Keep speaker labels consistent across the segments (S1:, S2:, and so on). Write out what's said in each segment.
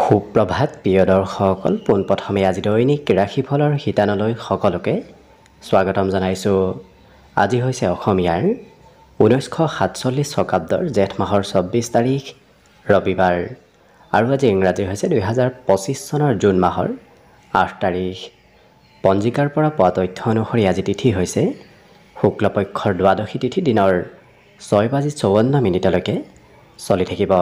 S1: সুপ্ৰভাত প্ৰিয় দৰ্শকসকল, পোনপ্ৰথমে আজি দৈনিক ৰাশিফলৰ শিতানলৈ সকলোকে স্বাগতম জনাইছোঁ। আজি হৈছে অসমীয়াৰ 1947 শকাব্দৰ জেঠ মাহৰ 24 তাৰিখ ৰবিবাৰ আৰু আজি ইংৰাজী হৈছে 2025 চনৰ জুন মাহৰ 8 তাৰিখ। পঞ্জিকাৰ পৰা পোৱা তথ্য অনুসৰি আজি তিথি হৈছে শুক্লপক্ষৰ দ্বাদশী তিথি, দিনৰ 6:54 চলি থাকিব।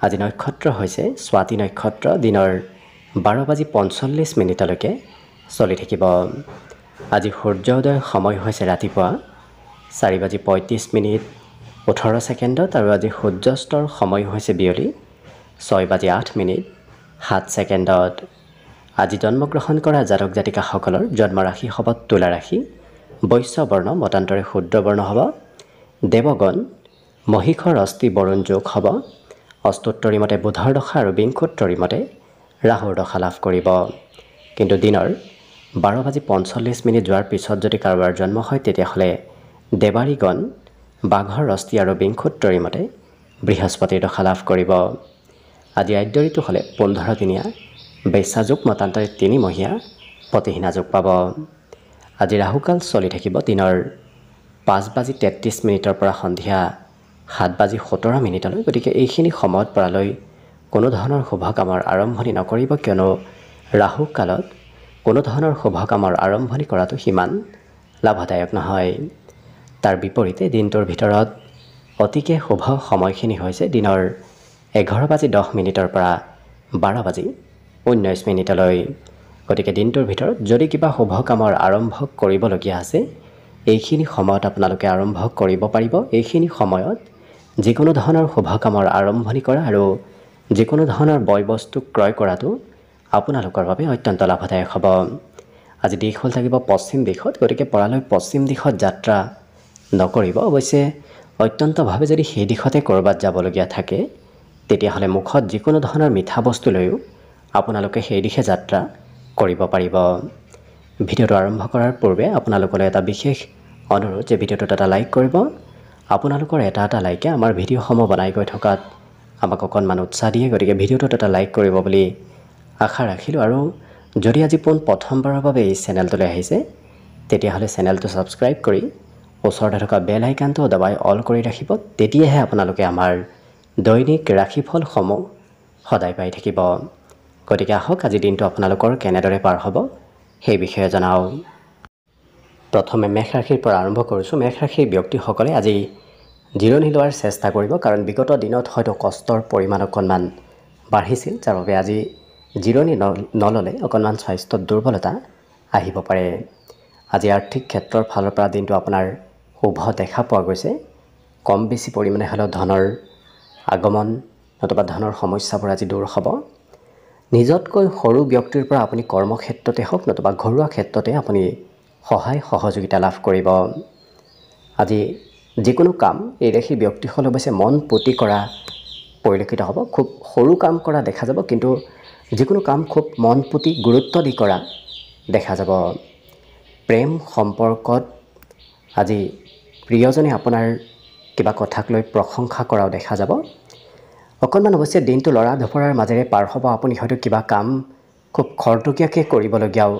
S1: আজি নক্ষত্ৰ হৈছে স্বাতি নক্ষত্ৰ, দিনৰ 12:45 চলি থাকিব। আজি সূৰ্যোদয়ৰ সময় হৈছে ৰাতিপুৱা 4:35 আৰু আজি সূৰ্যাস্তৰ সময় হৈছে বিয়লি 6:08 আজি জন্মগ্ৰহণ কৰা জাতক জাতিকাসকলৰ জন্ম ৰাশি হ'ব তুলা ৰাশি, বৈশ্য বৰ্ণ মতান্তৰে শূদ্ৰ বৰ্ণ হ'ব, দেৱগণ মহিষৰ অস্থি বৰুণ যোগ হ'ব, অস্তোত্তৰী মতে বুধৰ দশা আৰু বিংশোত্তৰী মতে ৰাহুৰ দশা লাভ কৰিব। কিন্তু দিনৰ 12:45 যোৱাৰ পিছত যদি কাৰোবাৰ জন্ম হয় তেতিয়াহ'লে দেৱাৰীগণ বাঘৰ অস্থি আৰু বিংশোত্তৰী মতে বৃহস্পতিৰ দশা লাভ কৰিব। আজি আদ্য ঋতু হ'লে 15 দিনীয়া, বেশ্যাযোগ মতান্তৰে 3 মহীয়া প্ৰতিহীনা যোগ পাব। আজি ৰাহুকাল চলি থাকিব দিনৰ 5:33 পৰা সন্ধিয়া 7:17। গতিকে এইখিনি সময়ত পৰালৈ কোনো ধৰণৰ শুভ কামৰ আৰম্ভণি নকৰিব, কিয়নো ৰাহু কালত কোনো ধৰণৰ শুভ কামৰ আৰম্ভণি কৰাটো সিমান লাভদায়ক নহয়। তাৰ বিপৰীতে দিনটোৰ ভিতৰত অতিকে শুভ সময়খিনি হৈছে দিনৰ 11:10 পৰা 12:19। গতিকে দিনটোৰ ভিতৰত যদি কিবা শুভ কামৰ আৰম্ভ কৰিবলগীয়া আছে এইখিনি সময়ত আপোনালোকে আৰম্ভ কৰিব পাৰিব। এইখিনি সময়ত যিকোনো ধৰণৰ শুভ কামৰ আৰম্ভণি কৰা আৰু যিকোনো ধৰণৰ বয় বস্তু ক্ৰয় কৰাটো আপোনালোকৰ বাবে অত্যন্ত লাভদায়ক হ'ব। আজি দিশ হ'ল থাকিব পশ্চিম দিশত, গতিকে পৰালৈ পশ্চিম দিশত যাত্ৰা নকৰিব। অৱশ্যে অত্যন্তভাৱে যদি সেই দিশতে ক'ৰবাত যাবলগীয়া থাকে তেতিয়াহ'লে মুখত যিকোনো ধৰণৰ মিঠা বস্তু লৈও আপোনালোকে সেই দিশে যাত্ৰা কৰিব পাৰিব। ভিডিঅ'টো আৰম্ভ কৰাৰ পূৰ্বে আপোনালোকলৈ এটা বিশেষ অনুৰোধ যে ভিডিঅ'টোত এটা লাইক কৰিব। আপোনালোকৰ এটা লাইকে আমাৰ ভিডিঅ'সমূহ বনাই গৈ থকাত আমাক অকণমান উৎসাহ দিয়ে, গতিকে ভিডিঅ'টোত এটা লাইক কৰিব বুলি আশা ৰাখিলোঁ। আৰু যদি আজি প্ৰথমবাৰৰ বাবে এই চেনেলটোলৈ আহিছে তেতিয়াহ'লে চেনেলটো ছাবস্ক্ৰাইব কৰি ওচৰতে থকা বেল আইকনটো দবাই অল কৰি ৰাখিব। তেতিয়াহে আপোনালোকে আমাৰ দৈনিক ৰাশিফলসমূহ সদায় পাই থাকিব। গতিকে আহক আজি দিনটো আপোনালোকৰ কেনেদৰে পাৰ হ'ব সেই বিষয়ে জনাওঁ। প্ৰথমে মেষ ৰাশিৰ পৰা আৰম্ভ কৰিছোঁ। মেষ ৰাশিৰ ব্যক্তিসকলে আজি জিৰণি লোৱাৰ চেষ্টা কৰিব, কাৰণ বিগত দিনত হয়তো কষ্টৰ পৰিমাণ অকণমান বাঢ়িছিল, যাৰ বাবে আজি জিৰণি নল'লে অকণমান স্বাস্থ্যত দুৰ্বলতা আহিব পাৰে। আজি আৰ্থিক ক্ষেত্ৰৰ ফালৰ পৰা দিনটো আপোনাৰ শুভ দেখা পোৱা গৈছে। কম বেছি পৰিমাণে হ'লেও ধনৰ আগমন নতুবা ধনৰ সমস্যাবোৰ আজি দূৰ হ'ব। নিজতকৈ সৰু ব্যক্তিৰ পৰা আপুনি কৰ্মক্ষেত্ৰতে হওক নতুবা ঘৰুৱা ক্ষেত্ৰতে আপুনি সহায় সহযোগিতা লাভ কৰিব। আজি যিকোনো কাম এই ৰাশি ব্যক্তিসকল অৱশ্যে মন পুতি কৰা পৰিলক্ষিত হ'ব। খুব সৰু কাম কৰা দেখা যাব, কিন্তু যিকোনো কাম খুব মন পুতি গুৰুত্ব দি কৰা দেখা যাব। প্ৰেম সম্পৰ্কত আজি প্ৰিয়জনে আপোনাৰ কিবা কথাক লৈ প্ৰশংসা কৰাও দেখা যাব। অকণমান অৱশ্যে দিনটো লৰা ধপৰাৰ মাজেৰে পাৰ হ'ব। আপুনি হয়তো কিবা কাম খুব খৰতকীয়াকৈ কৰিবলগীয়াও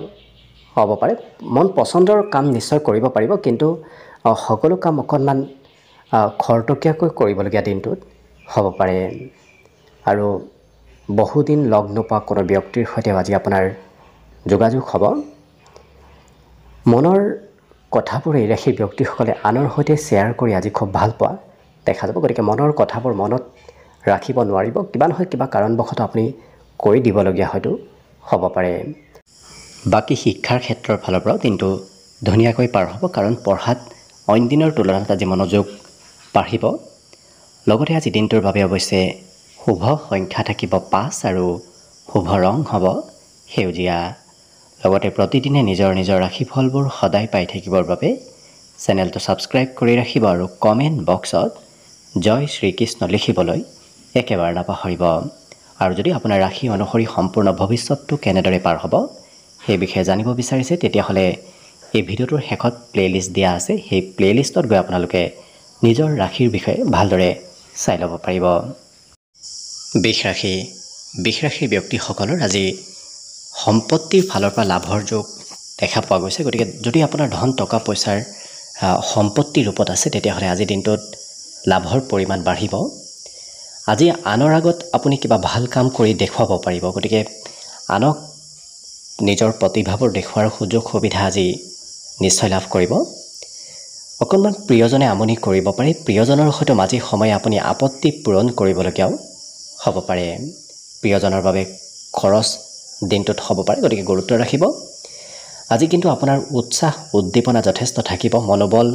S1: হ'ব পাৰে। মন পচন্দৰ কাম নিশ্চয় কৰিব পাৰিব, কিন্তু সকলো কাম অকণমান খৰতকীয়াকৈ কৰিবলগীয়া দিনটোত হ'ব পাৰে। আৰু বহুদিন লগ নোপোৱা কোনো ব্যক্তিৰ সৈতে আজি আপোনাৰ যোগাযোগ হ'ব। মনৰ কথাবোৰ এই ৰাশিৰ ব্যক্তিসকলে আনৰ সৈতে শ্বেয়াৰ কৰি আজি খুব ভাল পোৱা দেখা যাব। গতিকে মনৰ কথাবোৰ মনত ৰাখিব নোৱাৰিব, কিবা নহয় কিবা কাৰণবশতঃ আপুনি কৈ দিবলগীয়া হয়তো হ'ব পাৰে। বাকী শিক্ষাৰ ক্ষেত্ৰৰ ফালৰ পৰাও দিনটো ধুনীয়াকৈ পাৰ হ'ব, কাৰণ পঢ়াত অইন দিনৰ তুলনাত আজি মনোযোগ বাঢ়িব। লগতে আজি দিনটোৰ বাবে অৱশ্যে শুভ সংখ্যা থাকিব 5 আৰু শুভ ৰং হ'ব সেউজীয়া। লগতে প্ৰতিদিনে নিজৰ নিজৰ ৰাশিফলবোৰ সদায় পাই থাকিবৰ বাবে চেনেলটো ছাবস্ক্ৰাইব কৰি ৰাখিব আৰু কমেণ্ট বক্সত জয় শ্ৰীকৃষ্ণ লিখিবলৈ একেবাৰে নাপাহৰিব। আৰু যদি আপোনাৰ ৰাশি অনুসৰি সম্পূৰ্ণ ভৱিষ্যতটো কেনেদৰে পাৰ হ'ব সেই বিষয়ে জানিব বিচাৰিছে তেতিয়াহ'লে এই ভিডিঅ'টোৰ শেষত প্লে'লিষ্ট দিয়া আছে। সেই প্লে'লিষ্টত গৈ আপোনালোকে নিজৰ ৰাশিৰ বিষয়ে ভালদৰে চাই ল'ব পাৰিব। বৃষ ৰাশি। বৃষ ৰাশিৰ ব্যক্তিসকলৰ আজি সম্পত্তিৰ ফালৰ পৰা লাভৰ যোগ দেখা পোৱা গৈছে। গতিকে যদি আপোনাৰ ধন টকা পইচাৰ সম্পত্তিৰ ৰূপত আছে তেতিয়াহ'লে আজিৰ দিনটোত লাভৰ পৰিমাণ বাঢ়িব। আজি আনৰ আগত আপুনি কিবা ভাল কাম কৰি দেখুৱাব পাৰিব। গতিকে আনক নিজৰ প্ৰতিভাবোৰ দেখুৱাৰ সুযোগ সুবিধা আজি নিশ্চয় লাভ কৰিব। অকণমান প্ৰিয়জনে আমনি কৰিব পাৰে। প্ৰিয়জনৰ সৈতে মাজে সময়ে আপুনি আপত্তি পূৰণ কৰিবলগীয়াও হ'ব পাৰে। প্ৰিয়জনৰ বাবে খৰচ দিনটোত হ'ব পাৰে, গতিকে গুৰুত্ব ৰাখিব। আজি কিন্তু আপোনাৰ উৎসাহ উদ্দীপনা যথেষ্ট থাকিব। মনোবল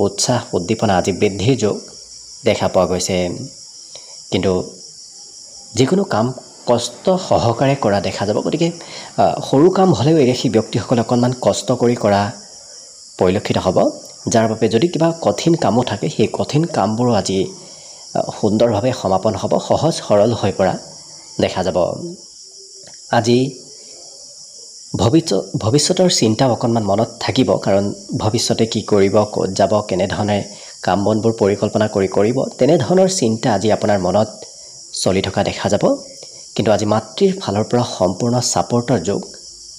S1: উৎসাহ উদ্দীপনা আজি বৃদ্ধিৰ যোগ দেখা পোৱা গৈছে। কিন্তু যিকোনো কাম কষ্ট সহকাৰে কৰা দেখা যাব। গতিকে সৰু কাম হ'লেও সেই ব্যক্তিসকলে অকণমান কষ্ট কৰি কৰা পৰিলক্ষিত হ'ব, যাৰ বাবে যদি কিবা কঠিন কামো থাকে সেই কঠিন কামবোৰো আজি সুন্দৰভাৱে সমাপন হ'ব, সহজ সৰল হৈ পৰা দেখা যাব। আজি ভৱিষ্যতৰ চিন্তাও অকণমান মনত থাকিব, কাৰণ ভৱিষ্যতে কি কৰিব, ক'ত যাব, কেনেধৰণে কাম বনবোৰ পৰিকল্পনা কৰিব, তেনেধৰণৰ চিন্তা আজি আপোনাৰ মনত চলি থকা দেখা যাব। কিন্তু আজি মাতৃৰ ফালৰ পৰা সম্পূৰ্ণ ছাপৰ্টৰ যোগ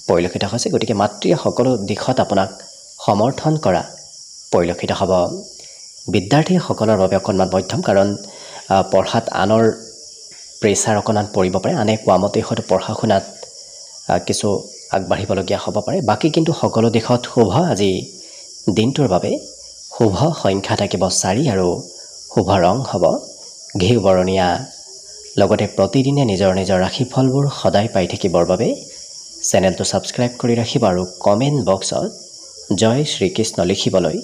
S1: পৰিলক্ষিত হৈছে। গতিকে মাতৃয়ে সকলো দিশত আপোনাক সমৰ্থন কৰা পৰিলক্ষিত হ'ব। বিদ্যাৰ্থীসকলৰ বাবে অকণমান মধ্যম, কাৰণ পঢ়াত আনৰ প্ৰেছাৰ অকণমান পৰিব পাৰে। আনে কোৱা মতে হয়তো পঢ়া শুনাত কিছু আগবাঢ়িবলগীয়া হ'ব পাৰে। বাকী কিন্তু সকলো দিশত শুভ আজি দিনটোৰ বাবে। শুভ সংখ্যা থাকিব 4 আৰু শুভ ৰং হ'ব ঘিউ বৰণীয়া। লগতে প্ৰতিদিনে নিজৰ নিজৰ ৰাশিফলবোৰ সদায় পাই থাকিবৰ বাবে চেনেলটো ছাবস্ক্ৰাইব কৰি ৰাখিব আৰু কমেণ্ট বক্সত জয় শ্ৰীকৃষ্ণ লিখিবলৈ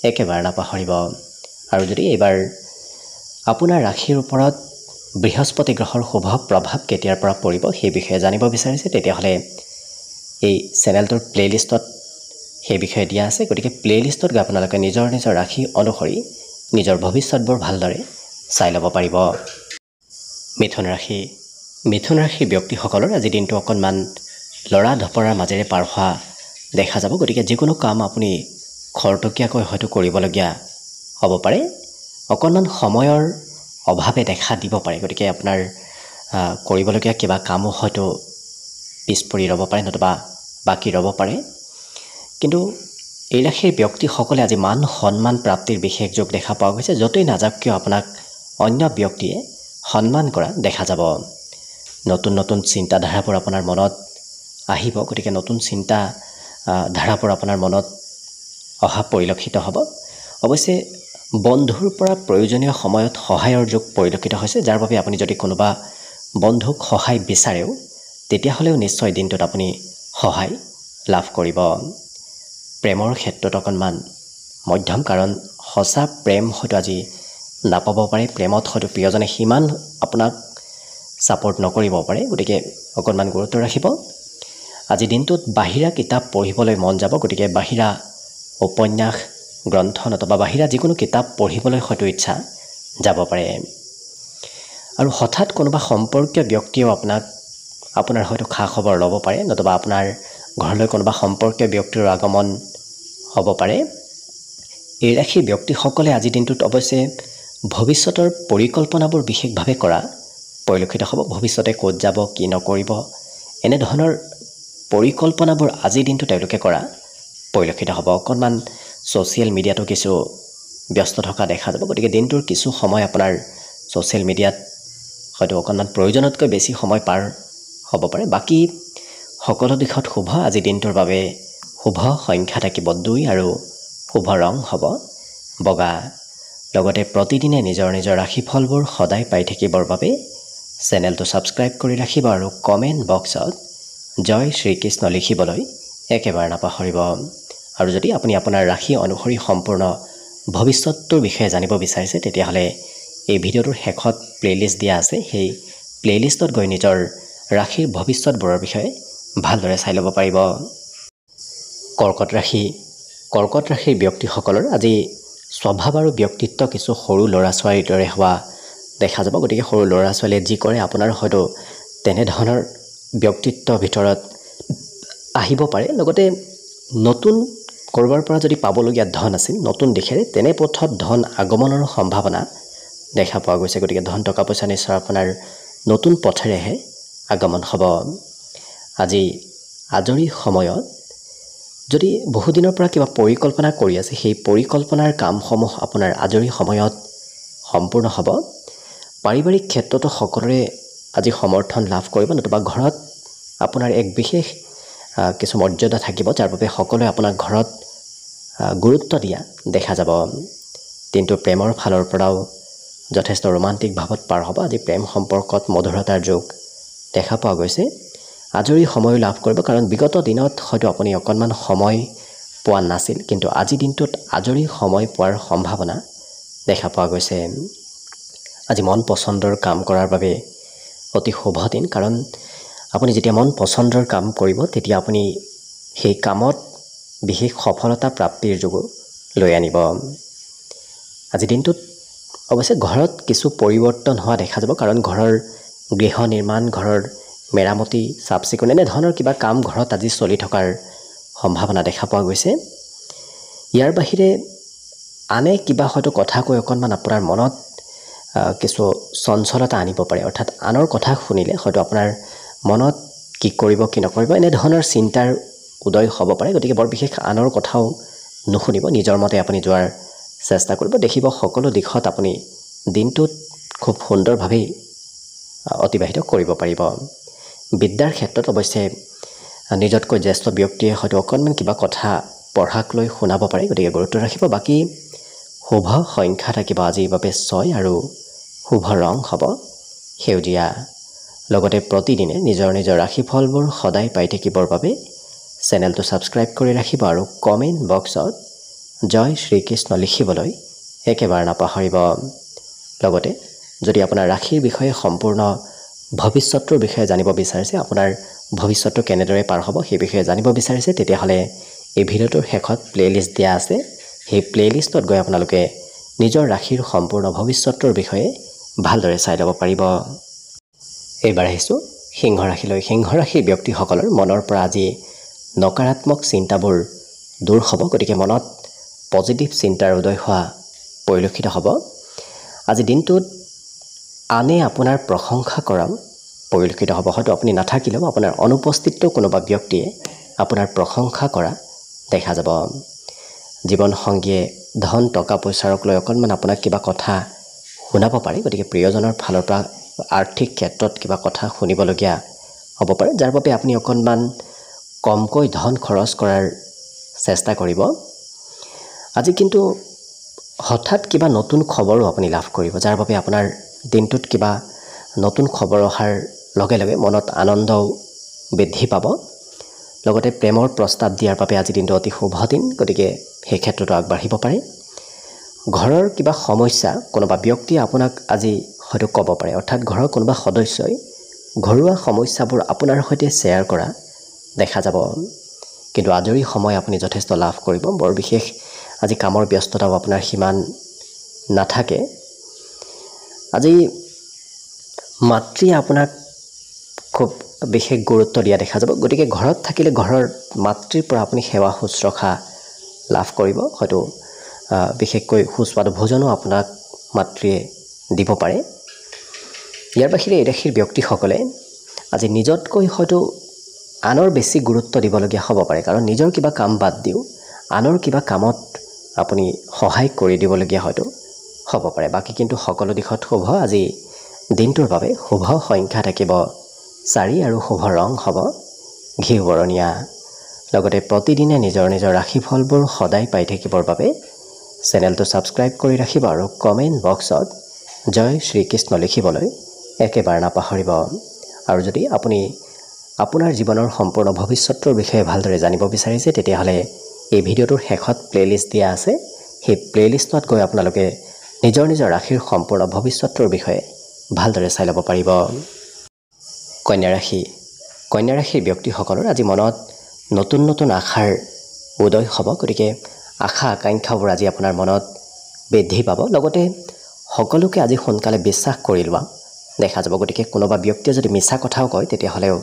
S1: একেবাৰে নাপাহৰিব। আৰু যদি এইবাৰ আপোনাৰ ৰাশিৰ ওপৰত বৃহস্পতি গ্ৰহৰ শুভ প্ৰভাৱ কেতিয়াৰ পৰা পৰিব সেই বিষয়ে জানিব বিচাৰিছে, তেতিয়াহ'লে এই চেনেলটোৰ প্লে'লিষ্টত সেই বিষয়ে দিয়া আছে। গতিকে প্লে'লিষ্টত গৈ আপোনালোকে নিজৰ নিজৰ ৰাশি অনুসৰি নিজৰ ভৱিষ্যতবোৰ ভালদৰে চাই ল'ব পাৰিব। মিথুন ৰাশি। মিথুন ৰাশিৰ ব্যক্তিসকলৰ আজি দিনটো অকণমান লৰা ধপৰাৰ মাজেৰে পাৰ হোৱা দেখা যাব। গতিকে যিকোনো কাম আপুনি খৰতকীয়াকৈ হয়তো কৰিবলগীয়া হ'ব পাৰে। অকণমান সময়ৰ অভাৱে দেখা দিব পাৰে। গতিকে আপোনাৰ কৰিবলগীয়া কিবা কামো হয়তো পিছ পৰি ৰ'ব পাৰে, নতুবা বাকী ৰ'ব পাৰে। কিন্তু এই ৰাশিৰ ব্যক্তিসকলে আজি মান সন্মান প্ৰাপ্তিৰ বিশেষ যোগ দেখা পোৱা গৈছে। য'তেই নাযাওক কিয় আপোনাক অন্য ব্যক্তিয়ে সন্মান কৰা দেখা যাব। নতুন নতুন চিন্তাধাৰাবোৰ আপোনাৰ মনত আহিব। গতিকে নতুন চিন্তা ধাৰাবোৰ আপোনাৰ মনত অহা পৰিলক্ষিত হ'ব। অৱশ্যে বন্ধুৰ পৰা প্ৰয়োজনীয় সময়ত সহায়ৰ যোগ পৰিলক্ষিত হৈছে, যাৰ বাবে আপুনি যদি কোনোবা বন্ধুক সহায় বিচাৰেও তেতিয়াহ'লেও নিশ্চয় দিনটোত আপুনি সহায় লাভ কৰিব। প্ৰেমৰ ক্ষেত্ৰত অকণমান মধ্যম, কাৰণ সঁচা প্ৰেম হয়তো আজি নাপাব পাৰে। প্ৰেমত হয়তো প্ৰিয়জনে সিমান আপোনাক ছাপৰ্ট নকৰিব পাৰে। গতিকে অকণমান গুৰুত্ব ৰাখিব। আজি দিনটোত বাহিৰা কিতাপ পঢ়িবলৈ মন যাব। গতিকে বাহিৰা উপন্যাস গ্ৰন্থ নতুবা বাহিৰা যিকোনো কিতাপ পঢ়িবলৈ হয়তো ইচ্ছা যাব পাৰে। আৰু হঠাৎ কোনোবা সম্পৰ্কীয় ব্যক্তিয়েও আপোনাৰ হয়তো খা খবৰ ল'ব পাৰে, নতুবা আপোনাৰ ঘৰলৈ কোনোবা সম্পৰ্কীয় ব্যক্তিৰ আগমন হ'ব পাৰে। এই ৰাশিৰ ব্যক্তিসকলে আজিৰ দিনটোত অৱশ্যে ভৱিষ্যতৰ পৰিকল্পনাবোৰ বিশেষভাৱে কৰা পৰিলক্ষিত হ'ব। ভৱিষ্যতে ক'ত যাব, কি নকৰিব, এনেধৰণৰ পৰিকল্পনাবোৰ আজিৰ দিনটো তেওঁলোকে কৰা পৰিলক্ষিত হ'ব। অকণমান ছ'চিয়েল মিডিয়াতো কিছু ব্যস্ত থকা দেখা যাব। গতিকে দিনটোৰ কিছু সময় আপোনাৰ ছ'চিয়েল মিডিয়াত হয়তো অকণমান প্ৰয়োজনতকৈ বেছি সময় পাৰ হ'ব পাৰে। বাকী সকলো দিশত শুভ আজিৰ দিনটোৰ বাবে। শুভ সংখ্যা থাকিব 2 আৰু শুভ ৰং হ'ব বগা। লগতে প্ৰতিদিনে নিজৰ নিজৰ ৰাশিফলবোৰ সদায় পাই থাকিবৰ বাবে চেনেলটো ছাবস্ক্ৰাইব কৰি ৰাখিব আৰু কমেণ্ট বক্সত জয় শ্ৰীকৃষ্ণ লিখিবলৈ একেবাৰে নাপাহৰিব। আৰু যদি আপুনি আপোনাৰ ৰাশি অনুসৰি সম্পূৰ্ণ ভৱিষ্যতটোৰ বিষয়ে জানিব বিচাৰিছে, তেতিয়াহ'লে এই ভিডিঅ'টোৰ শেষত প্লে'লিষ্ট দিয়া আছে। সেই প্লে'লিষ্টত গৈ নিজৰ ৰাশিৰ ভৱিষ্যতবোৰৰ বিষয়ে ভালদৰে চাই ল'ব পাৰিব। কৰ্কট ৰাশি। কৰ্কট ৰাশিৰ ব্যক্তিসকলৰ আজি স্বভাৱ আৰু ব্যক্তিত্ব কিছু সৰু ল'ৰা ছোৱালীৰ দৰে হোৱা দেখা যাব। গতিকে সৰু ল'ৰা ছোৱালীয়ে যি কৰে আপোনাৰ হয়তো তেনেধৰণৰ ব্যক্তিত্বৰ ভিতৰত আহিব পাৰে। লগতে নতুন ক'ৰবাৰ পৰা যদি পাবলগীয়া ধন আছিল নতুন দিশেৰে, তেনে পথত ধন আগমনৰ সম্ভাৱনা দেখা পোৱা গৈছে। গতিকে ধন টকা পইচা নিশ্চয় আপোনাৰ নতুন পথেৰেহে আগমন হ'ব। আজি আজৰি সময়ত যদি বহুদিনৰ পৰা কিবা পৰিকল্পনা কৰি আছে, সেই পৰিকল্পনাৰ কামসমূহ আপোনাৰ আজৰি সময়ত সম্পূৰ্ণ হ'ব। পাৰিবাৰিক ক্ষেত্ৰতো সকলোৰে আজি সমৰ্থন লাভ কৰিব, নতুবা ঘৰত আপোনাৰ এক বিশেষ কিছু মৰ্যাদা থাকিব, যাৰ বাবে সকলোৱে আপোনাৰ ঘৰত গুৰুত্ব দিয়া দেখা যাব। কিন্তু প্ৰেমৰ ফালৰ পৰাও যথেষ্ট ৰোমান্টিক ভাৱত পাৰ হ'ব। আজি প্ৰেম সম্পৰ্কত মধুৰতাৰ যোগ দেখা পোৱা গৈছে। আজৰি সময় লাভ কৰিব, কাৰণ বিগত দিনত হয়তো আপুনি অকণমান সময় পোৱা নাছিল, কিন্তু আজি দিনটোত আজৰি সময় পোৱাৰ সম্ভাৱনা দেখা পোৱা গৈছে। আজি মন পচন্দৰ কাম কৰাৰ বাবে অতি শুভ দিন, কাৰণ আপুনি যেতিয়া মন পচন্দৰ কাম কৰিব তেতিয়া আপুনি সেই কামত বিশেষ সফলতা প্ৰাপ্তিৰ যোগো লৈ আনিব। আজি দিনটোত অৱশ্যে ঘৰত কিছু পৰিৱৰ্তন হোৱা দেখা যাব, কাৰণ ঘৰৰ গৃহ নিৰ্মাণ, ঘৰৰ মেৰামতি, চাফ চিকুণ এনেধৰণৰ কিবা কাম ঘৰত আজি চলি থকাৰ সম্ভাৱনা দেখা পোৱা গৈছে। ইয়াৰ বাহিৰে আনে কিবা হয়তো কথা কৈ অকণমান আপোনাৰ মনত কিছু চঞ্চলতা আনিব পাৰে, অৰ্থাৎ আনৰ কথা শুনিলে হয়তো আপোনাৰ মনত কি কৰিব কি নকৰিব এনেধৰণৰ চিন্তাৰ উদয় হ'ব পাৰে। গতিকে বৰ বিশেষ আনৰ কথাও নুশুনিব, নিজৰ মতে আপুনি যোৱাৰ চেষ্টা কৰিব। দেখিব সকলো দিশত আপুনি দিনটোত খুব সুন্দৰভাৱেই অতিবাহিত কৰিব পাৰিব। বিদ্যাৰ ক্ষেত্ৰত অৱশ্যে নিজতকৈ জ্যেষ্ঠ ব্যক্তিয়ে হয়তো অকণমান কিবা কথা পঢ়াক লৈ শুনাব পাৰে, গতিকে গুৰুত্ব ৰাখিব। বাকী শুভ সংখ্যা থাকিব আজিৰ বাবে 6 আৰু শুভ ৰং হ'ব সেউজীয়া। লগতে প্ৰতিদিনে নিজৰ নিজৰ ৰাশিফলবোৰ সদায় পাই থাকিবৰ বাবে চেনেলটো ছাবস্ক্ৰাইব কৰি ৰাখিব আৰু কমেণ্ট বক্সত জয় শ্ৰীকৃষ্ণ লিখিবলৈ একেবাৰে নাপাহৰিব। লগতে যদি আপোনাৰ ৰাশিৰ বিষয়ে সম্পূৰ্ণ ভৱিষ্যতৰ বিষয়ে জানিব বিচাৰিছে, আপোনাৰ ভৱিষ্যতটো কেনেদৰে পাৰ হ'ব সেই বিষয়ে জানিব বিচাৰিছে, তেতিয়াহ'লে এই ভিডিঅ'টোৰ শেষত প্লে'লিষ্ট দিয়া আছে। সেই প্লে'লিষ্টত গৈ আপোনালোকে নিজৰ ৰাশিৰ সম্পূৰ্ণ ভৱিষ্যতৰ বিষয়ে ভালদৰে চাই ল'ব পাৰিব। এইবাৰ আহিছোঁ সিংহ ৰাশিলৈ। সিংহ ৰাশিৰ ব্যক্তিসকলৰ মনৰ পৰা আজি নকাৰাত্মক চিন্তাবোৰ দূৰ হ'ব, গতিকে মনত পজিটিভ চিন্তাৰ উদয় হোৱা পৰিলক্ষিত হ'ব। আজি দিনটোত আনে আপোনাৰ প্ৰশংসা কৰা পৰিলক্ষিত হ'ব। হয়তো আপুনি নাথাকিলেও আপোনাৰ অনুপস্থিতিত কোনোবা ব্যক্তিয়ে আপোনাৰ প্ৰশংসা কৰা দেখা যাব। জীৱনসংগীয়ে ধন টকা পইচাৰক লৈ অকণমান আপোনাক কিবা কথা শুনাব পাৰে, গতিকে প্ৰিয়জনৰ ফালৰ পৰা আৰ্থিক ক্ষেত্ৰত কিবা কথা শুনিবলগীয়া হ'ব পাৰে, যাৰ বাবে আপুনি অকণমান কমকৈ ধন খৰচ কৰাৰ চেষ্টা কৰিব। আজি কিন্তু হঠাৎ কিবা নতুন খবৰো আপুনি লাভ কৰিব, যাৰ বাবে আপোনাৰ দিনটোত কিবা নতুন খবৰ অহাৰ লগে লগে মনত আনন্দও বৃদ্ধি পাব। লগতে প্ৰেমৰ প্ৰস্তাৱ দিয়াৰ বাবে আজি দিনটো অতি শুভ দিন, গতিকে সেই ক্ষেত্ৰতো আগবাঢ়িব পাৰে। ঘৰৰ কিবা সমস্যা কোনোবা ব্যক্তিয়ে আপোনাক আজি হয়তো ক'ব পাৰে, অৰ্থাৎ ঘৰৰ কোনোবা সদস্যই ঘৰুৱা সমস্যাবোৰ আপোনাৰ সৈতে শ্বেয়াৰ কৰা দেখা যাব। কিন্তু আজৰি সময় আপুনি যথেষ্ট লাভ কৰিব। বৰ বিশেষ আজি কামৰ ব্যস্ততাও আপোনাৰ সিমান নাথাকে। আজি মাতৃয়ে আপোনাক খুব বিশেষ গুৰুত্ব দিয়া দেখা যাব, গতিকে ঘৰত থাকিলে ঘৰৰ মাতৃৰ পৰা আপুনি সেৱা শুশ্ৰূষা লাভ কৰিব। হয়তো বিশেষকৈ সুস্বাদু ভোজনো আপোনাক মাতৃয়ে দিব পাৰে। ইয়াৰ বাহিৰে এই ৰাশিৰ ব্যক্তিসকলে আজি নিজতকৈ হয়তো আনৰ বেছি গুৰুত্ব দিবলগীয়া হ'ব পাৰে, কাৰণ নিজৰ কিবা কাম বাদ দিও আনৰ কিবা কামত আপুনি সহায় কৰি দিবলগীয়া হয়তো হ'ব পাৰে। বাকী কিন্তু সকলো দিশত শুভ। আজি দিনটোৰ বাবে শুভ সংখ্যা থাকিব 4 আৰু শুভ ৰং হ'ব ঘিউ বৰণীয়া। লগতে প্ৰতিদিনে নিজৰ নিজৰ ৰাশিফলবোৰ সদায় পাই থাকিবৰ বাবে চেনেলটো ছাবস্ক্ৰাইব কৰি ৰাখিব আৰু কমেণ্ট বক্সত জয় শ্ৰীকৃষ্ণ লিখিবলৈ একেবাৰে নাপাহৰিব। আৰু যদি আপুনি আপোনাৰ জীৱনৰ সম্পূৰ্ণ ভৱিষ্যতৰ বিষয়ে ভালদৰে জানিব বিচাৰিছে, তেতিয়াহ'লে এই ভিডিঅ'টোৰ শেষত প্লে'লিষ্ট দিয়া আছে। সেই প্লে'লিষ্টত গৈ আপোনালোকে নিজৰ নিজৰ ৰাশিৰ সম্পূৰ্ণ ভৱিষ্যতৰ বিষয়ে ভালদৰে চাই ল'ব পাৰিব। কন্যা ৰাশি। কন্যা ৰাশিৰ ব্যক্তিসকলৰ আজি মনত নতুন নতুন আশাৰ উদয় হ'ব, গতিকে আশা আকাংক্ষাবোৰ আজি আপোনাৰ মনত বৃদ্ধি পাব। লগতে সকলোকে আজি সোনকালে বিশ্বাস কৰি লোৱা দেখা যাব, গতিকে কোনোবা ব্যক্তিয়ে যদি মিছা কথাও কয় তেতিয়াহ'লেও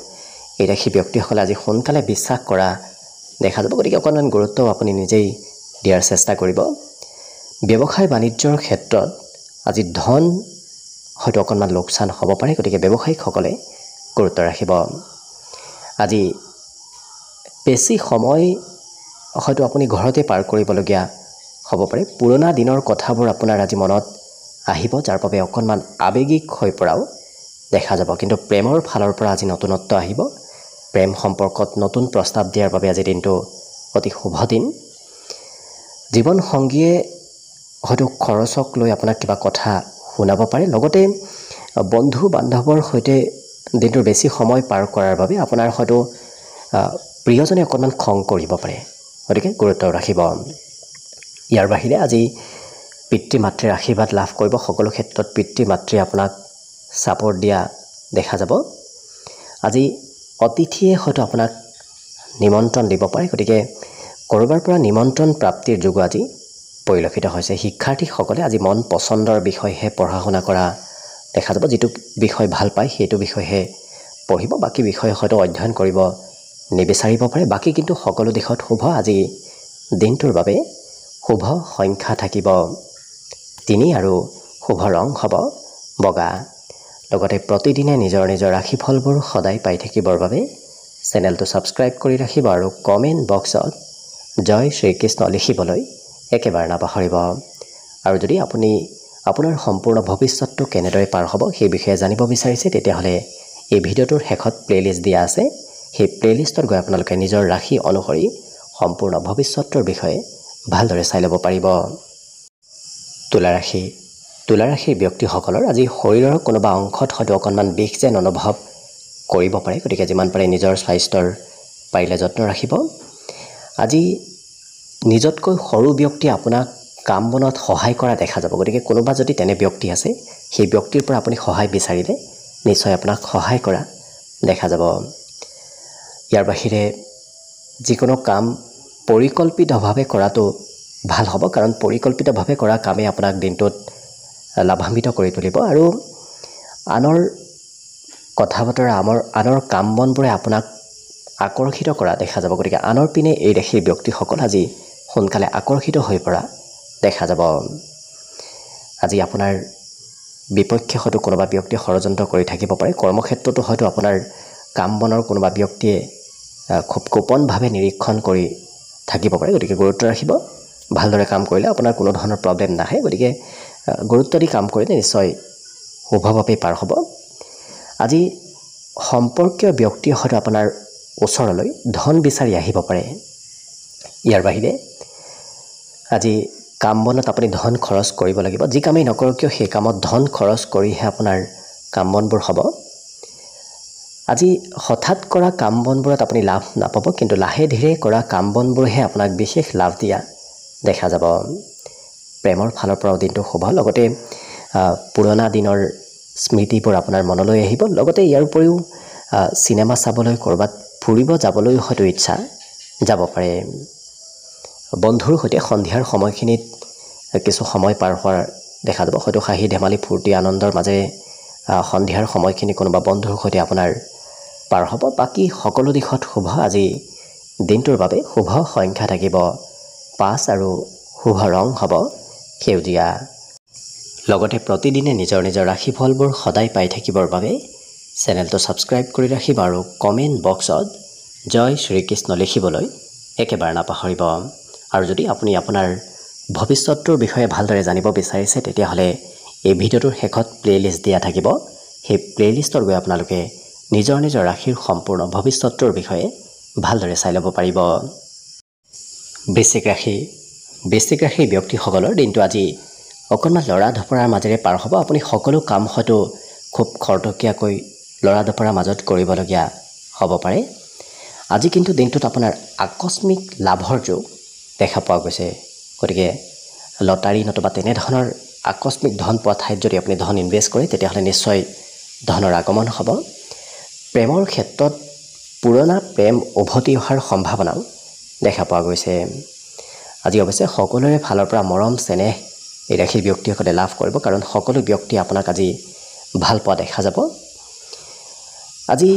S1: এই ৰাশি ব্যক্তিসকলে আজি সোনকালে বিশ্বাস কৰা দেখা যাব, গতিকে অকণমান গুৰুত্ব আপুনি নিজেই দিয়াৰ চেষ্টা কৰিব। ব্যৱসায় বাণিজ্যৰ ক্ষেত্ৰত আজি ধন হয়তো অকণমান লোকচান হ'ব পাৰে, গতিকে ব্যৱসায়িকসকলে গুৰুত্ব ৰাখিব। আজি বেছি সময় হয়তো আপুনি ঘৰতে পাৰ কৰিবলগীয়া হ'ব পাৰে। পুৰণা দিনৰ কথাবোৰ আপোনাৰ আজি মনত আহিব, যাৰ বাবে অকণমান আৱেগিক হৈ পৰাও দেখা যাব। কিন্তু প্ৰেমৰ ফালৰ পৰা আজি নতুনত্ব আহিব। প্ৰেম সম্পৰ্কত নতুন প্ৰস্তাৱ দিয়াৰ বাবে আজি দিনটো অতি শুভ দিন। জীৱন সংগীয়ে হয়তো খৰচক লৈ আপোনাক কিবা কথা শুনাব পাৰে। লগতে বন্ধু বান্ধৱৰ সৈতে দিনটোৰ বেছি সময় পাৰ কৰাৰ বাবে আপোনাৰ হয়তো প্ৰিয়জনে অকণমান খং কৰিব পাৰে, গতিকে গুৰুত্ব ৰাখিব। ইয়াৰ বাহিৰে আজি পিতৃ মাতৃৰ আশীৰ্বাদ লাভ কৰিব। সকলো ক্ষেত্ৰত পিতৃ মাতৃয়ে আপোনাক ছাপৰ্ট দিয়া দেখা যাব। আজি অতিথিয়ে হয়তো আপোনাক নিমন্ত্ৰণ দিব পাৰে, গতিকে ক'ৰবাৰ পৰা নিমন্ত্ৰণ প্ৰাপ্তিৰ যোগো আজি পৰিলক্ষিত হৈছে। শিক্ষাৰ্থীসকলে আজি মন পচন্দৰ বিষয়হে পঢ়া শুনা কৰা দেখা যাব। যিটো বিষয় ভাল পায় সেইটো বিষয়হে পঢ়িব, বাকী বিষয় হয়তো অধ্যয়ন কৰিব নিবিচাৰিব পাৰে। বাকী কিন্তু সকলো দিশত শুভ। আজি দিনটোৰ বাবে শুভ সংখ্যা থাকিব 3 আৰু শুভ ৰং হ'ব বগা। লগতে প্ৰতিদিনে নিজৰ নিজৰ ৰাশিফলবোৰ সদায় পাই থাকিবৰ বাবে চেনেলটো ছাবস্ক্ৰাইব কৰি ৰাখিব আৰু কমেণ্ট বক্সত জয় শ্ৰীকৃষ্ণ লিখিবলৈ একেবাৰে নাপাহৰিব। আৰু যদি আপুনি আপোনাৰ সম্পূৰ্ণ ভৱিষ্যতটো কেনেদৰে পাৰ হ'ব সেই বিষয়ে জানিব বিচাৰিছে, তেতিয়াহ'লে এই ভিডিঅ'টোৰ শেষত প্লে'লিষ্ট দিয়া আছে। সেই প্লে'লিষ্টত গৈ আপোনালোকে নিজৰ ৰাশি অনুসৰি সম্পূৰ্ণ ভৱিষ্যতৰ বিষয়ে ভালদৰে চাই ল'ব পাৰিব। তুলা ৰাশি। তুলা ৰাশিৰ ব্যক্তিসকলৰ আজি শৰীৰৰ কোনোবা অংশত হয়তো অকণমান বিষ যেন অনুভৱ কৰিব পাৰে, গতিকে যিমান পাৰে নিজৰ স্বাস্থ্যৰ পাৰিলে যত্ন ৰাখিব। আজি নিজতকৈ সৰু ব্যক্তিয়ে আপোনাক কাম বনত সহায় কৰা দেখা যাব, গতিকে কোনোবা যদি তেনে ব্যক্তি আছে সেই ব্যক্তিৰ পৰা আপুনি সহায় বিচাৰিলে নিশ্চয় আপোনাক সহায় কৰা দেখা যাব। ইয়াৰ বাহিৰে যিকোনো কাম পৰিকল্পিতভাৱে কৰাটো ভাল হ'ব, কাৰণ পৰিকল্পিতভাৱে কৰা কামে আপোনাক দিনটোত লাভান্বিত কৰি তুলিব আৰু আনৰ কথা বতৰা আনৰ কাম বনবোৰে আপোনাক আকৰ্ষিত কৰা দেখা যাব। গতিকে আনৰ পিনে এই ৰাশিৰ ব্যক্তিসকল আজি সোনকালে আকৰ্ষিত হৈ পৰা দেখা যাব। আজি আপোনাৰ বিপক্ষে হয়তো কোনোবা ব্যক্তিয়ে ষড়যন্ত্ৰ কৰি থাকিব পাৰে। কৰ্মক্ষেত্ৰতো হয়তো আপোনাৰ কাম বনৰ কোনোবা ব্যক্তিয়ে খুব গোপনভাৱে নিৰীক্ষণ কৰি থাকিব পাৰে, গতিকে গুৰুত্ব ৰাখিব। ভালদৰে কাম কৰিলে আপোনাৰ কোনো ধৰণৰ প্ৰব্লেম নাহে, গতিকে গুৰুত্ব দি কাম কৰিলে নিশ্চয় শুভভাৱে পাৰ হ'ব। আজি সম্পৰ্কীয় ব্যক্তিয়ে হয়তো আপোনাৰ ওচৰলৈ ধন বিচাৰি আহিব পাৰে। ইয়াৰ বাহিৰে আজি কাম বনত আপুনি ধন খৰচ কৰিব লাগিব। যি কামেই নকৰক কিয় সেই কামত ধন খৰচ কৰিহে আপোনাৰ কাম বনবোৰ হ'ব। আজি হঠাৎ কৰা কাম বনবোৰত আপুনি লাভ নাপাব, কিন্তু লাহে ধীৰে কৰা কাম বনবোৰহে আপোনাক বিশেষ লাভ দিয়া দেখা যাব। প্ৰেমৰ ফালৰ পৰাও দিনটো শুভ। লগতে পুৰণা দিনৰ স্মৃতিবোৰ আপোনাৰ মনলৈ আহিব। লগতে ইয়াৰ উপৰিও চিনেমা চাবলৈ, ক'ৰবাত ফুৰিব যাবলৈ হয়তো ইচ্ছা যাব পাৰে। বন্ধুৰ সৈতে সন্ধিয়াৰ সময়খিনিত কিছু সময় পাৰ হোৱাৰ দেখা যাব। হয়তো হাঁহি ধেমালি ফূৰ্তি আনন্দৰ মাজেৰে সন্ধিয়াৰ সময়খিনি কোনোবা বন্ধুৰ সৈতে আপোনাৰ পাৰ হ'ব। বাকী সকলো দিশত শুভ। আজি দিনটোৰ বাবে শুভ সংখ্যা থাকিব 5 আৰু শুভ ৰং হ'ব সেউজীয়া। লগতে প্ৰতিদিনে নিজৰ নিজৰ ৰাশিফলবোৰ সদায় পাই থাকিবৰ বাবে চেনেলটো ছাবস্ক্ৰাইব কৰি ৰাখিব আৰু কমেণ্ট বক্সত জয় শ্ৰীকৃষ্ণ লিখিবলৈ একেবাৰে নাপাহৰিব। আৰু যদি আপুনি আপোনাৰ ভৱিষ্যতৰ বিষয়ে ভালদৰে জানিব বিচাৰিছে, তেতিয়াহ'লে এই ভিডিঅ'টোৰ শেষত প্লে'লিষ্ট দিয়া থাকিব। সেই প্লে'লিষ্টত গৈ আপোনালোকে নিজৰ নিজৰ ৰাশিৰ সম্পূৰ্ণ ভৱিষ্যতৰ বিষয়ে ভালদৰে চাই ল'ব পাৰিব। বৃশ্চিক ৰাশি। বৃশ্চিক ৰাশিৰ ব্যক্তিসকলৰ দিনটো আজি অকণমান লৰা ধপৰাৰ মাজেৰে পাৰ হ'ব। আপুনি সকলো কাম হয়তো খুব খৰতকীয়াকৈ লৰা ধপৰাৰ মাজত কৰিবলগীয়া হ'ব পাৰে। আজি কিন্তু দিনটোত আপোনাৰ আকস্মিক লাভৰ যোগ দেখা পোৱা গৈছে, গতিকে লটাৰী নতুবা তেনেধৰণৰ আকস্মিক ধন পোৱা ঠাইত যদি আপুনি ধন ইনভেষ্ট কৰে, তেতিয়াহ'লে নিশ্চয় ধনৰ আগমন হ'ব। প্ৰেমৰ ক্ষেত্ৰত পুৰণা প্ৰেম উভতি অহাৰ সম্ভাৱনাও দেখা পোৱা গৈছে। আজি অৱশ্যে সকলোৰে ফালৰ পৰা মৰম চেনেহ এই ৰাশিৰ ব্যক্তিসকলে লাভ কৰিব, কাৰণ সকলো ব্যক্তিয়ে আপোনাক আজি ভাল পোৱা দেখা যাব। আজি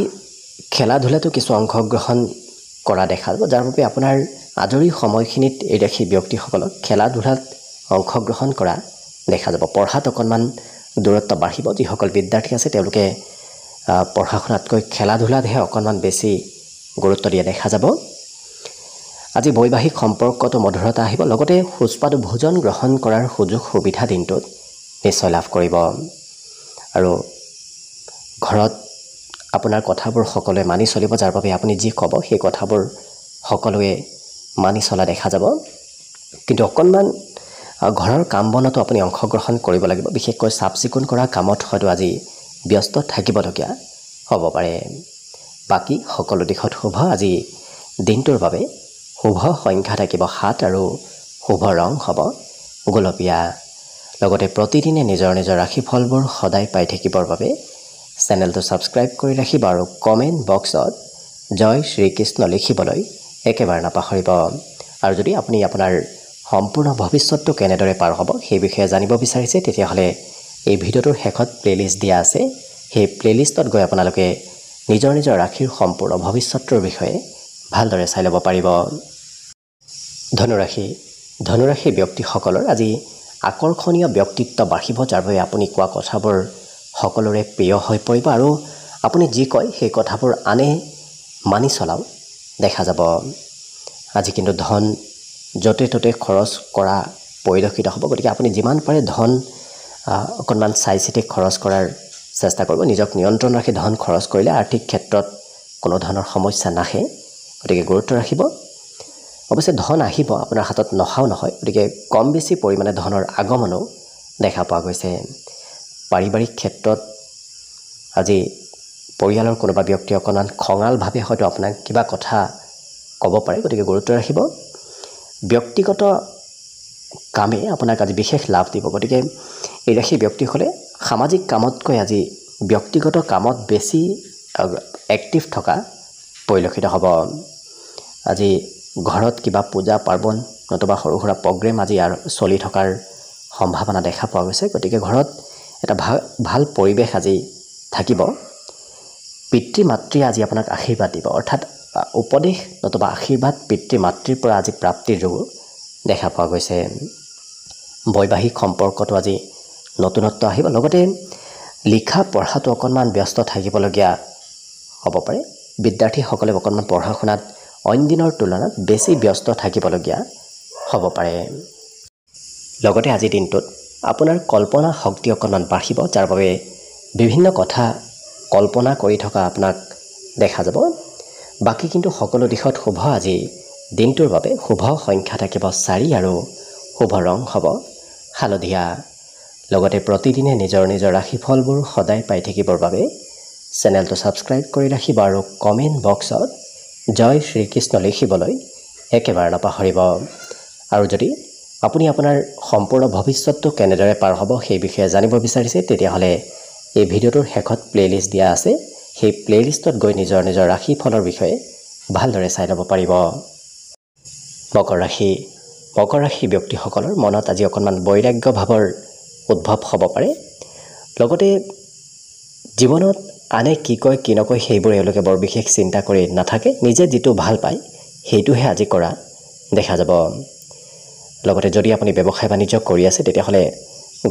S1: খেলা ধূলাতো কিছু অংশগ্ৰহণ কৰা দেখা যাব, যাৰ বাবে আপোনাৰ আজৰি সময়খিনিত এই ৰাশিৰ ব্যক্তিসকলক খেলা ধূলাত অংশগ্ৰহণ কৰা দেখা যাব। পঢ়াত অকণমান দূৰত্ব বাঢ়িব। যিসকল বিদ্যাৰ্থী আছে তেওঁলোকে পঢ়া শুনাতকৈ খেলা ধূলাতহে অকণমান বেছি গুৰুত্ব দিয়া দেখা যাব। আজি বৈবাহিক সম্পৰ্কটো মধুৰতা আহিব, লগতে সুস্বাদু ভোজন গ্ৰহণ কৰাৰ সুযোগ সুবিধা দিনটোত নিশ্চয় লাভ কৰিব। আৰু ঘৰত আপোনাৰ কথাবোৰ সকলোৱে মানি চলিব, যাৰ বাবে আপুনি যি ক'ব সেই কথাবোৰ সকলোৱে মানি চলা দেখা যাব। কিন্তু অকণমান ঘৰৰ কাম বনতো আপুনি অংশগ্ৰহণ কৰিব লাগিব, বিশেষকৈ চাফ চিকুণ কৰা কামত হয়তো আজি ব্যস্ত থাকিবলগীয়া হ'ব পাৰে। বাকী সকলো দিশত শুভ। আজি দিনটোৰ বাবে শুভ সংখ্যা থাকিব 7 আৰু শুভ ৰং হ'ব গোলপীয়া। লগতে প্ৰতিদিনে নিজৰ নিজৰ ৰাশিফলবোৰ সদায় পাই থাকিবৰ বাবে চেনেলটো ছাবস্ক্ৰাইব কৰি ৰাখিব আৰু কমেণ্ট বক্সত জয় শ্ৰীকৃষ্ণ লিখিবলৈ একেবাৰে নাপাহৰিব। আৰু যদি আপুনি আপোনাৰ সম্পূৰ্ণ ভৱিষ্যতটো কেনেদৰে পাৰ হ'ব সেই বিষয়ে জানিব বিচাৰিছে, তেতিয়াহ'লে এই ভিডিঅ'টোৰ শেষত প্লে'লিষ্ট দিয়া আছে। সেই প্লে'লিষ্টত গৈ আপোনালোকে নিজৰ নিজৰ ৰাশিৰ সম্পূৰ্ণ ভৱিষ্যতৰ বিষয়ে ভালদৰে চাই ল'ব পাৰিব। ধনুৰাশি ব্যক্তিসকলৰ আজি আকৰ্ষণীয় ব্যক্তিত্ব বাঢ়িব, যাৰ বাবে আপুনি কোৱা কথাবোৰ সকলোৰে প্ৰিয় হৈ পৰিব আৰু আপুনি যি কয় সেই কথাবোৰ আনে মানি চলাও দেখা যাব। আজি কিন্তু ধন য'তে ত'তে খৰচ কৰা পৰিলক্ষিত হ'ব, গতিকে আপুনি যিমান পাৰে ধন অকণমান চাই চিতি খৰচ কৰাৰ চেষ্টা কৰিব। নিজক নিয়ন্ত্ৰণ ৰাখি ধন খৰচ কৰিলে আৰ্থিক ক্ষেত্ৰত কোনো ধৰণৰ সমস্যা নাহে, গতিকে গুৰুত্ব ৰাখিব। অৱশ্যে ধন আহিব, আপোনাৰ হাতত নহাও নহয়, গতিকে কম বেছি পৰিমাণে ধনৰ আগমনো দেখা পোৱা গৈছে। পাৰিবাৰিক ক্ষেত্ৰত আজি পৰিয়ালৰ কোনোবা ব্যক্তি অকণমান খঙালভাৱে হয়তো আপোনাক কিবা কথা ক'ব পাৰে, গতিকে গুৰুত্ব ৰাখিব। ব্যক্তিগত কামে আপোনাক আজি বিশেষ লাভ দিব, গতিকে এই ৰাশি ব্যক্তিসকলে সামাজিক কামতকৈ আজি ব্যক্তিগত কামত বেছি এক্টিভ থকা পৰিলক্ষিত হ'ব। আজি ঘৰত কিবা পূজা পাৰ্বণ নতুবা সৰু সুৰা প্ৰগ্ৰেম আজি আৰু চলি থকাৰ সম্ভাৱনা দেখা পোৱা গৈছে, গতিকে ঘৰত এটা ভাল পৰিৱেশ আজি থাকিব। পিতৃ মাতৃয়ে আজি আপোনাক আশীৰ্বাদ দিব, অৰ্থাৎ উপদেশ নতুবা আশীৰ্বাদ পিতৃ মাতৃৰ পৰা আজি প্ৰাপ্তিৰ যোগো দেখা পোৱা গৈছে। বৈবাহিক সম্পৰ্কটো আজি নতুনত্ব আহিব, লগতে লিখা পঢ়াটো অকণমান ব্যস্ত থাকিবলগীয়া হ'ব পাৰে। বিদ্যাৰ্থীসকলে অকণমান পঢ়া শুনাত অইন দিনৰ তুলনাত বেছি ব্যস্ত থাকিবলগীয়া হ'ব পাৰে। লগতে আজিৰ দিনটোত আপোনাৰ কল্পনা শক্তি অকণমান বাঢ়িব, যাৰ বাবে বিভিন্ন কথা কল্পনা কৰি থকা আপোনাক দেখা যাব। বাকী কিন্তু সকলো দিশত শুভ। আজি দিনটোৰ বাবে শুভ সংখ্যা থাকিব 4 আৰু শুভ ৰং হ'ব হালধীয়া। লগতে প্ৰতিদিনে নিজৰ নিজৰ ৰাশিফলবোৰ সদায় পাই থাকিবৰ বাবে চেনেলটো ছাবস্ক্ৰাইব কৰি ৰাখিব আৰু কমেণ্ট বক্সত জয় শ্ৰীকৃষ্ণ লিখিবলৈ একেবাৰে নাপাহৰিব। আৰু যদি আপুনি আপোনাৰ সম্পূৰ্ণ ভৱিষ্যতটো কেনেদৰে পাৰ হ'ব সেই বিষয়ে জানিব বিচাৰিছে, তেতিয়াহ'লে এই ভিডিঅ'টোৰ শেষত প্লে'লিষ্ট দিয়া আছে। সেই প্লে'লিষ্টত গৈ নিজৰ নিজৰ ৰাশিফলৰ বিষয়ে ভালদৰে চাই ল'ব পাৰিব। মকৰ ৰাশি ব্যক্তিসকলৰ মনত আজি অকণমান বৈৰাগ্য ভাৱৰ উদ্ভৱ হ'ব পাৰে। লগতে জীৱনত আনে কি কয় কি নকয় সেইবোৰ এওঁলোকে বৰ বিশেষ চিন্তা কৰি নাথাকে, নিজে যিটো ভাল পায় সেইটোহে আজি কৰা দেখা যাব। লগতে যদি আপুনি ব্যৱসায় বাণিজ্য কৰি আছে, তেতিয়াহ'লে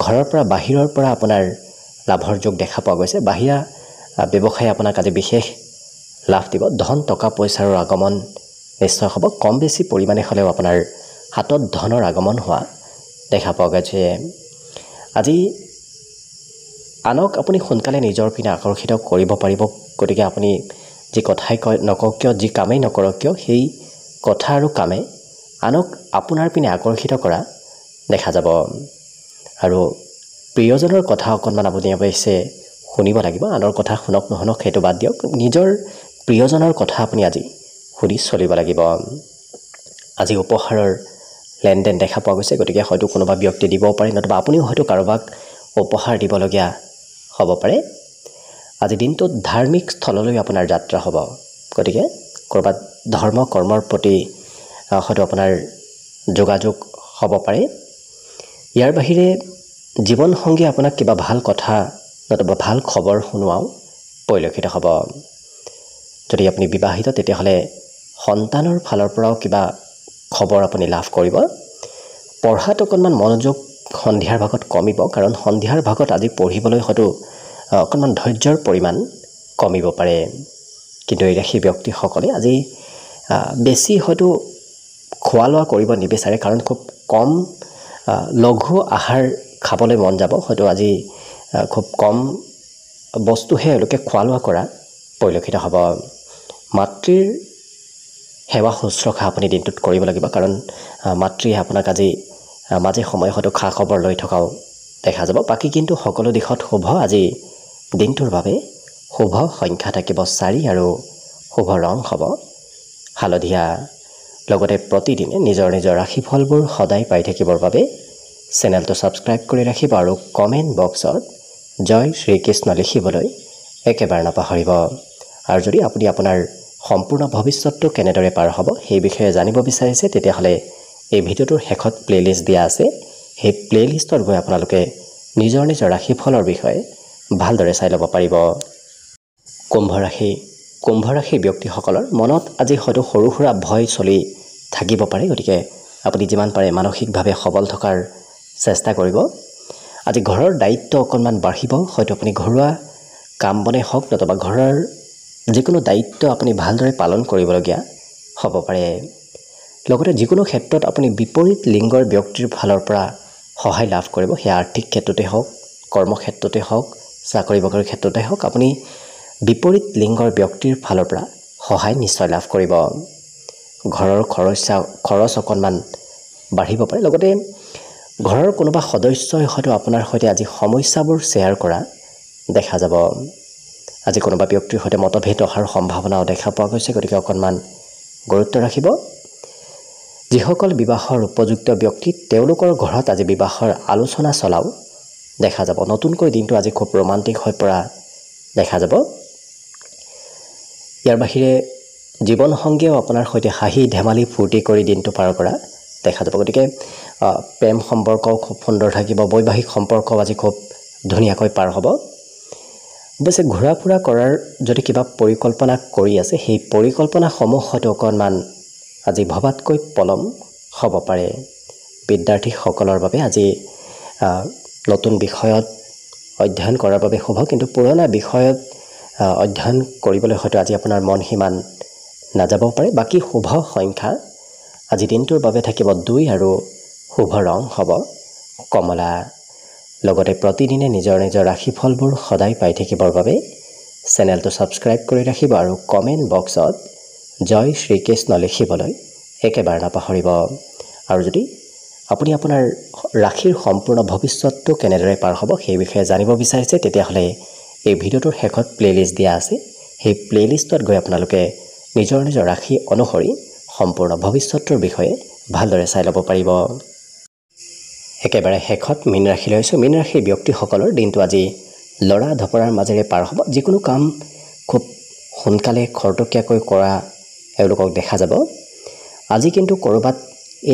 S1: ঘৰৰ পৰা বাহিৰৰ পৰা আপোনাৰ লাভৰ যোগ দেখা পোৱা গৈছে। বাহিৰা ব্যৱসায় আপোনাক আজি বিশেষ লাভ দিব। ধন টকা পইচাৰ আগমন নিশ্চয় হ'ব, কম বেছি পৰিমাণে হ'লেও আপোনাৰ হাতত ধনৰ আগমন হোৱা দেখা পোৱা গৈছে। আজি আনক আপুনি সোনকালে নিজৰ পিনে আকৰ্ষিত কৰিব পাৰিব, গতিকে আপুনি যি কথাই নকওক কিয়, যি কামেই নকৰক কিয়, সেই কথা আৰু কামে আনক আপোনাৰ পিনে আকৰ্ষিত কৰা দেখা যাব। আৰু প্ৰিয়জনৰ কথা অকণমান আপুনি অৱশ্যে শুনিব লাগিব। আনৰ কথা শুনক নুশুনক সেইটো বাদ দিয়ক, নিজৰ প্ৰিয়জনৰ কথা আপুনি আজি শুনি চলিব লাগিব। আজি উপহাৰৰ লেনদেন দেখা পোৱা গৈছে, গতিকে হয়তো কোনোবা ব্যক্তি দিবও পাৰে, নতুবা আপুনিও হয়তো কাৰোবাক উপহাৰ দিবলগীয়া হ'ব পাৰে। আজি দিনটোত ধাৰ্মিক স্থললৈ আপোনাৰ যাত্ৰা হ'ব, গতিকে ক'ৰবাত ধৰ্ম কৰ্মৰ প্ৰতি হয়তো আপোনাৰ যোগাযোগ হ'ব পাৰে। ইয়াৰ বাহিৰে জীৱনসংগী আপোনাক কিবা ভাল কথা নতুবা ভাল খবৰ শুনোৱাও পৰিলক্ষিত হ'ব। যদি আপুনি বিবাহিত, তেতিয়াহ'লে সন্তানৰ ফালৰ পৰাও কিবা খবৰ আপুনি লাভ কৰিব। পঢ়াত অকণমান মনোযোগ সন্ধিয়াৰ ভাগত কমিব, কাৰণ সন্ধিয়াৰ ভাগত আজি পঢ়িবলৈ হয়তো অকণমান ধৈৰ্যৰ পৰিমাণ কমিব পাৰে কিন্তু এই ৰাশি ব্যক্তিসকলে আজি বেছি হয়তো খোৱা লোৱা কৰিব নিবিচাৰে কাৰণ খুব কম লঘু আহাৰ খাবলৈ মন যাব হয়তো আজি খুব কম বস্তুহে এওঁলোকে খোৱা লোৱা কৰা পৰিলক্ষিত হ'ব মাতৃৰ সেৱা শুশ্ৰূষা আপুনি দিনটোত কৰিব লাগিব কাৰণ মাতৃয়ে আপোনাক আজি মাজে সময়ে হয়তো খা খবৰ লৈ থকাও দেখা যাব বাকী কিন্তু সকলো দিশত শুভ আজি দিনটোৰ বাবে শুভ সংখ্যা থাকিব 4 আৰু শুভ ৰং হ'ব হালধীয়া লগতে প্ৰতিদিনে নিজৰ নিজৰ ৰাশিফলবোৰ সদায় পাই থাকিবৰ বাবে চেনেলটো ছাবস্ক্ৰাইব কৰি ৰাখিব আৰু কমেণ্ট বক্সত জয় শ্ৰীকৃষ্ণ লিখিবলৈ একেবাৰে নাপাহৰিব আৰু যদি আপুনি আপোনাৰ সম্পূৰ্ণ ভৱিষ্যতটো কেনেদৰে পাৰ হ'ব সেই বিষয়ে জানিব বিচাৰিছে তেতিয়াহ'লে এই ভিডিঅ'টোৰ শেষত প্লেলিষ্ট দিয়া আছে সেই প্লেলিষ্টত গৈ আপোনালোকে নিজৰ নিজৰ ৰাশিফলৰ বিষয়ে ভালদৰে চাই ল'ব পাৰিব কুম্ভ ৰাশি ব্যক্তিসকলৰ মনত আজি হয়তো সৰু সুৰা ভয় চলি থাকিব পাৰে গতিকে আপুনি যিমান পাৰে মানসিকভাৱে সবল থকাৰ চেষ্টা কৰিব আজি ঘৰৰ দায়িত্ব অকণমান বাঢ়িব হয়তো আপুনি ঘৰুৱা কাম বনে হওক নতুবা ঘৰৰ যিকোনো দায়িত্ব আপুনি ভালদৰে পালন কৰিবলগীয়া হ'ব পাৰে লগতে যিকোনো ক্ষেত্ৰত আপুনি বিপৰীত লিংগৰ ব্যক্তিৰ ফালৰ পৰা সহায় লাভ কৰিব সেয়া আৰ্থিক ক্ষেত্ৰতে হওক কৰ্মক্ষেত্ৰতে হওক চাকৰি বাকৰিৰ ক্ষেত্ৰতে হওক আপুনি বিপৰীত লিংগৰ ব্যক্তিৰ ফালৰ পৰা সহায় নিশ্চয় লাভ কৰিব ঘৰৰ খৰচ অকণমান বাঢ়িব পাৰে লগতে ঘৰৰ কোনোবা সদস্যই হয়তো আপোনাৰ সৈতে আজি সমস্যাবোৰ শ্বেয়াৰ কৰা দেখা যাব আজি কোনোবা ব্যক্তিৰ সৈতে মতভেদ অহাৰ সম্ভাৱনাও দেখা পোৱা গৈছে গতিকে অকণমান গুৰুত্ব ৰাখিব যিসকল বিবাহৰ উপযুক্ত ব্যক্তি তেওঁলোকৰ ঘৰত আজি বিবাহৰ আলোচনা চলাও দেখা যাব নতুনকৈ দিনটো আজি খুব ৰোমান্টিক হৈ পৰা দেখা যাব ইয়াৰ বাহিৰে জীৱন সংগীয়েও আপোনাৰ সৈতে হাঁহি ধেমালি ফূৰ্তি কৰি দিনটো পাৰ কৰা দেখা যাব গতিকে প্ৰেম সম্পৰ্কও খুব সুন্দৰ থাকিব বৈবাহিক সম্পৰ্কও আজি খুব ধুনীয়াকৈ পাৰ হ'ব অৱশ্যে ঘূৰা ফুৰা কৰাৰ যদি কিবা পৰিকল্পনা কৰি আছে সেই পৰিকল্পনাসমূহ হয়তো অকণমান আজি ভবাতকৈ পলম হ'ব পাৰে বিদ্যাৰ্থীসকলৰ বাবে আজি নতুন বিষয়ত অধ্যয়ন কৰাৰ বাবে শুভ কিন্তু পুৰণা বিষয়ত অধ্যয়ন কৰিবলৈ হয়তো আজি আপোনাৰ মন সিমান নাযাব পাৰে বাকী শুভ সংখ্যা আজি দিনটোৰ বাবে থাকিব 2 আৰু শুভ ৰং হ'ব কমলা লগতে প্ৰতিদিনে নিজৰ নিজৰ ৰাশিফলবোৰ সদায় পাই থাকিবৰ বাবে চেনেলটো ছাবস্ক্ৰাইব কৰি ৰাখিব আৰু কমেণ্ট বক্সত জয় শ্ৰীকৃষ্ণ লিখিবলৈ একেবাৰে নাপাহৰিব আৰু যদি আপুনি আপোনাৰ ৰাশিৰ সম্পূৰ্ণ ভৱিষ্যতটো কেনেদৰে পাৰ হ'ব সেই বিষয়ে জানিব বিচাৰিছে তেতিয়াহ'লে এই ভিডিঅ'টোৰ শেষত প্লেলিষ্ট দিয়া আছে সেই প্লেলিষ্টত গৈ আপোনালোকে নিজৰ নিজৰ ৰাশি অনুসৰি সম্পূৰ্ণ ভৱিষ্যতৰ বিষয়ে ভালদৰে চাই ল'ব পাৰিব একেবাৰে শেষত মীন ৰাশি লৈছোঁ মীন ৰাশিৰ ব্যক্তিসকলৰ দিনটো আজি লৰা ধপৰাৰ মাজেৰে পাৰ হ'ব যিকোনো কাম খুব সোনকালে খৰতকীয়াকৈ কৰা এওঁলোকক দেখা যাব আজি কিন্তু ক'ৰবাত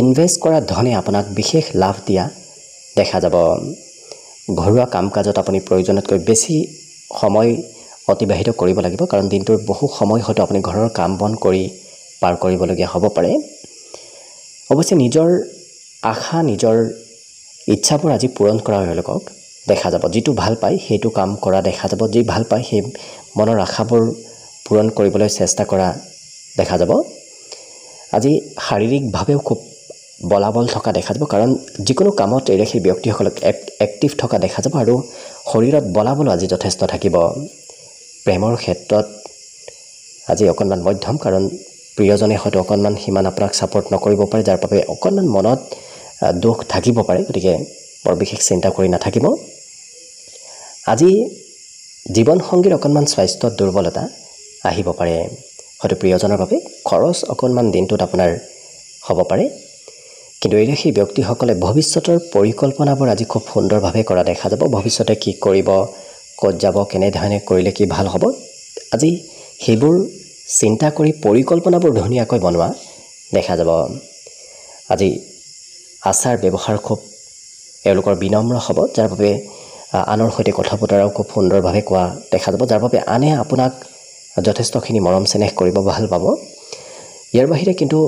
S1: ইনভেষ্ট কৰা ধনে আপোনাক বিশেষ লাভ দিয়া দেখা যাব ঘৰুৱা কাম কাজত আপুনি প্ৰয়োজনতকৈ বেছি সময় অতিবাহিত কৰিব লাগিব কাৰণ দিনটোৰ বহু সময় হয়তো আপুনি ঘৰৰ কাম বন কৰি পাৰ কৰিবলগীয়া হ'ব পাৰে অৱশ্যে নিজৰ আশা নিজৰ ইচ্ছাবোৰ আজি পূৰণ কৰা এওঁলোকক দেখা যাব যিটো ভাল পায় সেইটো কাম কৰা দেখা যাব যি ভাল পায় সেই মনৰ আশাবোৰ পূৰণ কৰিবলৈ চেষ্টা কৰা দেখা যাব আজি শাৰীৰিকভাৱেও খুব বলাবল থকা দেখা যাব কাৰণ যিকোনো কামত এই ৰাশিৰ ব্যক্তিসকলক এক্টিভ থকা দেখা যাব আৰু শৰীৰত বলাবল আজি যথেষ্ট থাকিব প্ৰেমৰ ক্ষেত্ৰত আজি অকণমান মধ্যম কাৰণ প্ৰিয়জনে হয়তো অকণমান সিমান আপোনাক ছাপোৰ্ট নকৰিব পাৰে যাৰ বাবে অকণমান মনত দুখ থাকিব পাৰে গতিকে বৰ বিশেষ চিন্তা কৰি নাথাকিব আজি জীৱন সংগীৰ অকণমান স্বাস্থ্যত দুৰ্বলতা আহিব পাৰে হয়তো প্ৰিয়জনৰ বাবে খৰচ অকণমান দিনটোত আপোনাৰ হ'ব পাৰে কিন্তু এই ৰাশিৰ ব্যক্তিসকলে ভৱিষ্যতৰ পৰিকল্পনাবোৰ আজি খুব সুন্দৰভাৱে কৰা দেখা যাব ভৱিষ্যতে কি কৰিব ক'ত যাব কেনেধৰণে কৰিলে কি ভাল হ'ব আজি সেইবোৰ চিন্তা কৰি পৰিকল্পনাবোৰ ধুনীয়াকৈ বনোৱা দেখা যাব আজি আচাৰ ব্যৱহাৰ খুব এওঁলোকৰ বিনম্ৰ হ'ব যাৰ বাবে আনৰ সৈতে কথা বতৰাও খুব সুন্দৰভাৱে কোৱা দেখা যাব যাৰ বাবে আনে আপোনাক যথেষ্টখিনি মৰম চেনেহ কৰিব ভাল পাব ইয়াৰ বাহিৰে কিন্তু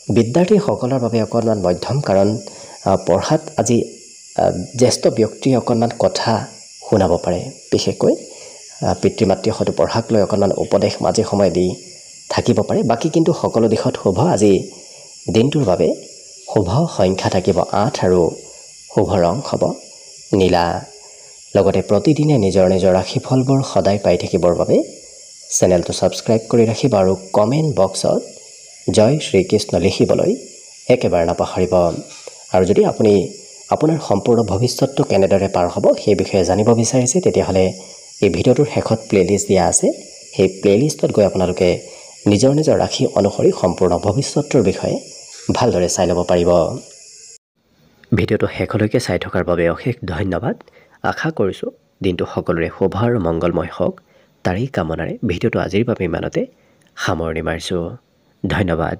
S1: বিদ্যাৰ্থীসকলৰ বাবে অকণমান মধ্যম কাৰণ পঢ়াত আজি জ্যেষ্ঠ ব্যক্তিয়ে অকণমান কথা শুনাব পাৰে বিশেষকৈ পিতৃ মাতৃ হয়তো পঢ়াক লৈ অকণমান উপদেশ মাজে সময়ে দি থাকিব পাৰে। বাকী কিন্তু সকলো দিশত শুভ। আজি দিনটোৰ বাবে শুভ সংখ্যা থাকিব 8 আৰু শুভ ৰং হ'ব নীলা। লগতে প্ৰতিদিনে নিজৰ নিজৰ ৰাশিফলবোৰ সদায় পাই থাকিবৰ বাবে চেনেলটো ছাবস্ক্ৰাইব কৰি ৰাখিব আৰু কমেণ্ট বক্সত জয় শ্ৰীকৃষ্ণ লিখিবলৈ একেবাৰে নাপাহৰিব। আৰু যদি আপুনি আপোনাৰ সম্পূৰ্ণ ভৱিষ্যতটো কেনেদৰে পাৰ হ'ব সেই বিষয়ে জানিব বিচাৰিছে, তেতিয়াহ'লে এই ভিডিঅ'টোৰ শেষত প্লেলিষ্ট দিয়া আছে। সেই প্লেলিষ্টত গৈ আপোনালোকে নিজৰ নিজৰ ৰাশি অনুসৰি সম্পূৰ্ণ ভৱিষ্যতৰ বিষয়ে ভালদৰে চাই ল'ব পাৰিব। ভিডিঅ'টো শেষলৈকে চাই থকাৰ বাবে অশেষ ধন্যবাদ। আশা কৰিছোঁ দিনটো সকলোৰে শুভ আৰু মংগলময় হওক, তাৰেই কামনাৰে ভিডিঅ'টো আজিৰ বাবে ইমানতে সামৰণি মাৰিছোঁ। ধন্যবাদ।